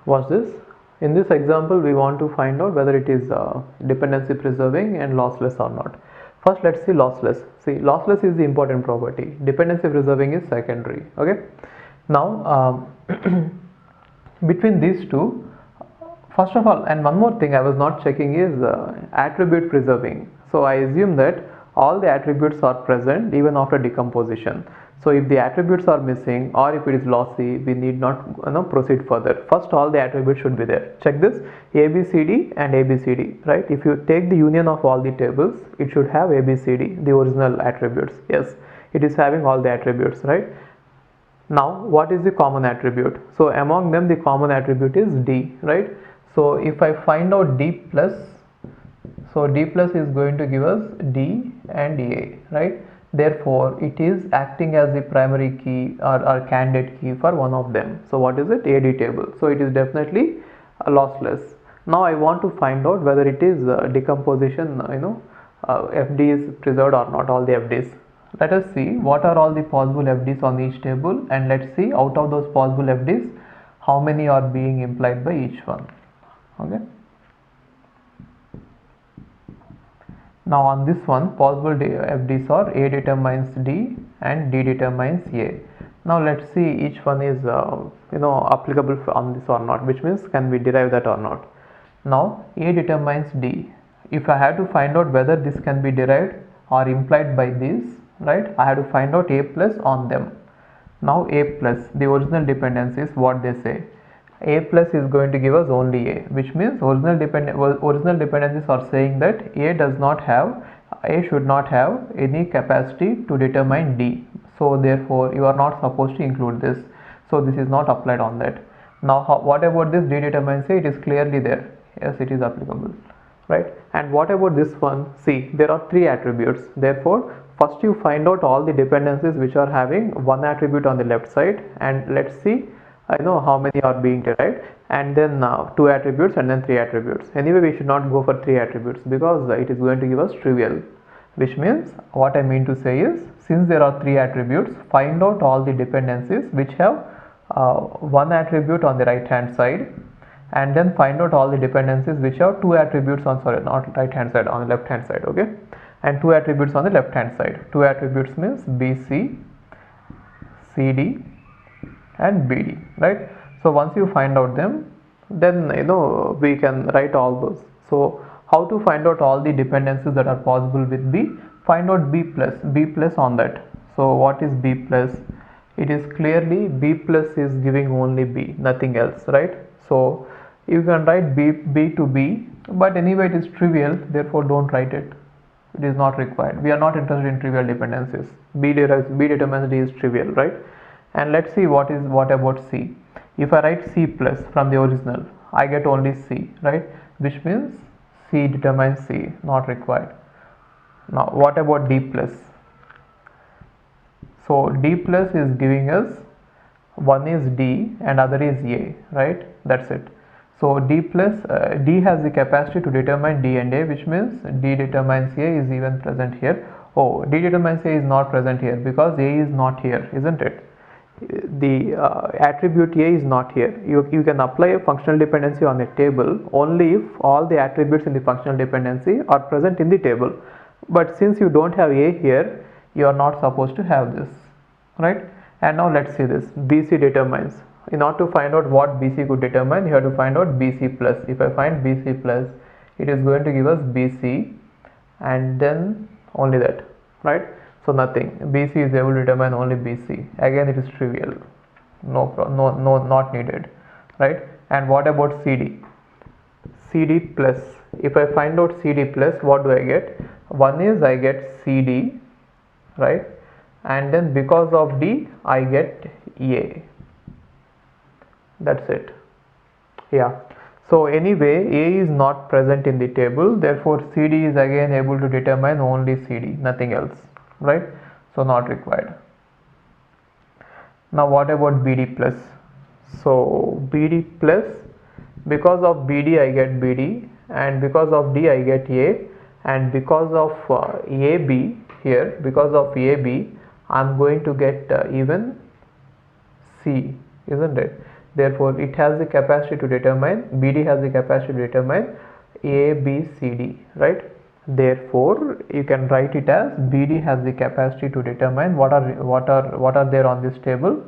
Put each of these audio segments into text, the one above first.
Watch this. In this example, we want to find out whether it is dependency preserving and lossless or not. First, let's see lossless. See, lossless is the important property. Dependency preserving is secondary. Okay. Now, between these two, first of all, and one more thing I was not checking is attribute preserving. So I assume that all the attributes are present even after decomposition. So if the attributes are missing or if it is lossy, we need not proceed further. First, all the attributes should be there. Check this: ABCD and ABCD, right? If you take the union of all the tables, it should have ABCD, the original attributes. Yes, it is having all the attributes, right? Now, what is the common attribute? So among them, the common attribute is D, right? So if I find out D plus, so D plus is going to give us D and A, right? Therefore, it is acting as the primary key or candidate key for one of them. So what is it? AD table. So it is definitely lossless. Now I want to find out whether it is decomposition, FD is preserved or not, all the FDs. Let us see what are all the possible FDs on each table, and let's see out of those possible FDs how many are being implied by each one. Okay. Now on this one, possible FDs are A determines D and D determines A. Now let's see each one is applicable on this or not, which means can we derive that or not. Now A determines D. If I have to find out whether this can be derived or implied by this, right, I have to find out A plus on them. Now A plus, the original dependency is what they say. A plus is going to give us only A, which means original dependencies are saying that A should not have any capacity to determine D. So therefore you are not supposed to include this. So this is not applied on that. Now what about this D determines A? It is clearly there. Yes, it is applicable, right? And what about this one? See, there are three attributes. Therefore, first you find out all the dependencies which are having one attribute on the left side, and let's see how many are being derived, and then two attributes and then three attributes. Anyway, we should not go for three attributes because it is going to give us trivial, which means what I mean to say is, since there are three attributes, find out all the dependencies which have one attribute on the right hand side, and then find out all the dependencies which have two attributes on, sorry, not right hand side, on the left hand side. Okay, and two attributes on the left hand side. Two attributes means BC, CD and BD, right? So once you find out them, then we can write all those. So how to find out all the dependencies that are possible with B? Find out B plus on that. So what is B plus? It is clearly B plus is giving only B, nothing else, right? So you can write B to B, but anyway it is trivial, therefore don't write it. It is not required. We are not interested in trivial dependencies. B determines D is trivial, right? And let's see what about C. If I write C plus from the original, I get only C, right? Which means C determines C, not required. Now what about D plus? So D plus is giving us one is D and other is A, right? That's it. So D plus, D has the capacity to determine D and A, which means D determines A is even present here. Oh, D determines A is not present here because A is not here, isn't it? The attribute A is not here. You can apply a functional dependency on a table only if all the attributes in the functional dependency are present in the table. But since you don't have A here, you are not supposed to have this, right? And now let's see this. BC determines. In order to find out what BC could determine, you have to find out BC plus. If I find BC plus, it is going to give us BC and then only that, right? So nothing. BC is able to determine only BC. Again, it is trivial. No, not needed, right? And what about CD? CD plus. If I find out CD plus, what do I get? One is I get CD, right? And then because of D, I get A. That's it. Yeah. So anyway, A is not present in the table. Therefore, CD is again able to determine only CD, nothing else, right? So not required. Now what about BD plus? So BD plus, because of BD I get BD, and because of D I get A, and because of AB here, because of AB I'm going to get even C, isn't it? Therefore, it has the capacity to determine, BD has the capacity to determine A, B, C, D, right? Therefore, you can write it as BD has the capacity to determine what are there on this table,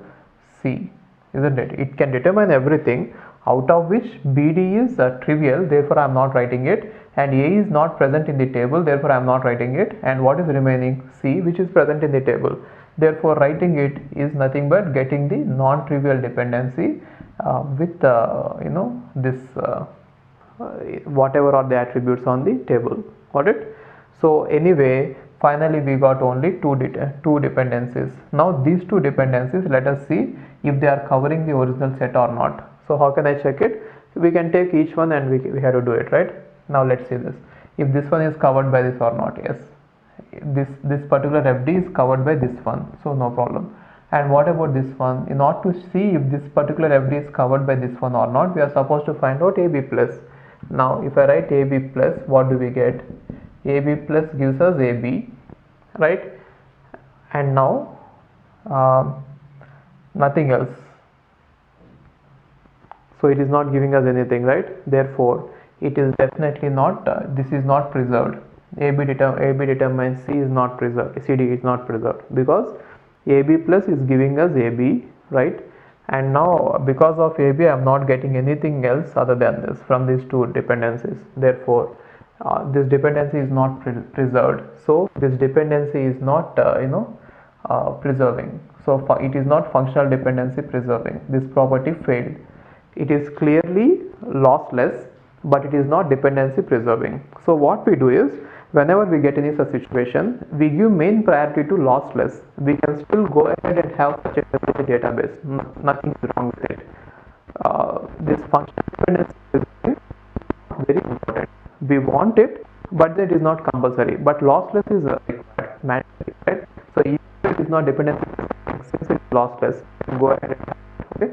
C, isn't it? It can determine everything, out of which BD is trivial, therefore I am not writing it, and A is not present in the table, therefore I am not writing it, and what is remaining? C, which is present in the table. Therefore, writing it is nothing but getting the non-trivial dependency with this whatever are the attributes on the table. Got it? So anyway, finally we got only two dependencies. Now these two dependencies, let us see if they are covering the original set or not. So how can I check it? We can take each one and we have to do it, right? Now let's see this. If this one is covered by this or not. Yes, this particular FD is covered by this one, so no problem. And what about this one? In order to see if this particular FD is covered by this one or not, we are supposed to find out AB plus. Now if I write AB plus, what do we get? AB plus gives us AB, right? And now nothing else, so it is not giving us anything, right? Therefore it is definitely not this is not preserved. AB determines C is not preserved, CD is not preserved, because AB plus is giving us AB, right? And now because of AB I am not getting anything else other than this from these two dependencies. Therefore this dependency is not preserved, so this dependency is not preserving. So it is not functional dependency preserving. This property failed. It is clearly lossless, but it is not dependency preserving. So what we do is, whenever we get in such a situation, we give main priority to lossless. We can still go ahead and have such a database. Nothing is wrong with it. This functional dependency is very important. We want it, but it is not compulsory. But lossless is required, mandatory, right? So if it is not dependency, since it is lossless, go ahead and have it, okay.